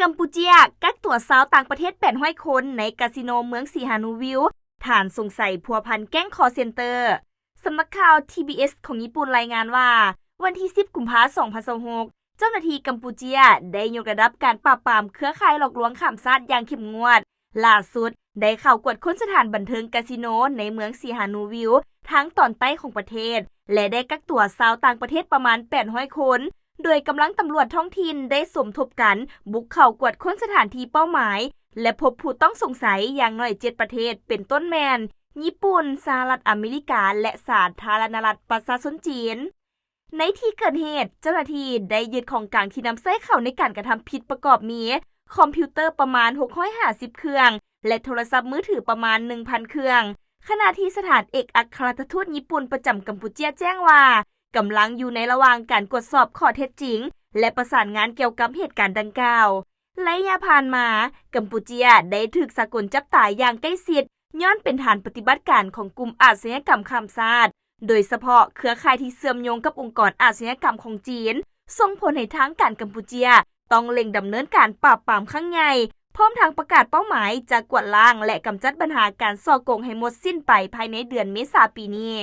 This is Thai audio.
กัมพูเจียกักตัวชาวต่างประเทศ800 คนในคาสิโนเมืองสีฮานูวิลฐานสงสัยพัวพันแก๊งคอเซ็นเตอร์สำนักข่าว TBS ของญี่ปุ่นรายงานว่าวันที่10 กุมภาพันธ์ 2026เจ้าหน้าที่กัมพูเชียได้ยกระดับการปราบปรามเครือข่ายหลอกลวงข้ามชาติอย่างเข้มงวดล่าสุดได้เข้ากวดค้นสถานบันเทิงคาสิโนในเมืองสีฮานูวิลทางตอนใต้ของประเทศและได้กักตัวชาวต่างประเทศประมาณ800 คนโดยกำลังตำรวจท้องถิ่นได้สมทบกันบุกเข้ากวดค้นสถานที่เป้าหมายและพบผู้ต้องสงสัยอย่างน้อย7 ประเทศเป็นต้นแมนญี่ปุ่นสหรัฐอเมริกาและสาธารณรัฐประชาชนจีนในที่เกิดเหตุเจ้าหน้าที่ได้ยึดของกลางที่นำใช้เข้าในการกระทำผิดประกอบมีคอมพิวเตอร์ประมาณ650เครื่องและโทรศัพท์มือถือประมาณ 1,000 เครื่องขณะที่สถานเอกอัครราชทูตญี่ปุ่นประจำกัมพูเชียแจ้งว่ากำลังอยู่ในระหว่างการตรวจสอบข้อเท็จจริงและประสานงานเกี่ยวกับเหตุการณ์ดังกล่าวระยะผ่านมากัมพูเชียได้ถูกสากลจับตายอย่างใกล้ชิดย้อนเป็นฐานปฏิบัติการของกลุ่มอาชญากรรมข้ามชาติโดยเฉพาะเครือข่ายที่เชื่อมโยงกับองค์กรอาชญากรรมของจีนส่งผลให้ทางการกัมพูเชียต้องเร่งดำเนินการปราบปรามครั้งใหญ่พร้อมทางประกาศเป้าหมายจะกวาดล้างและกำจัดปัญหาการส่อโกงให้หมดสิ้นไปภายในเดือนเมษายนปีนี้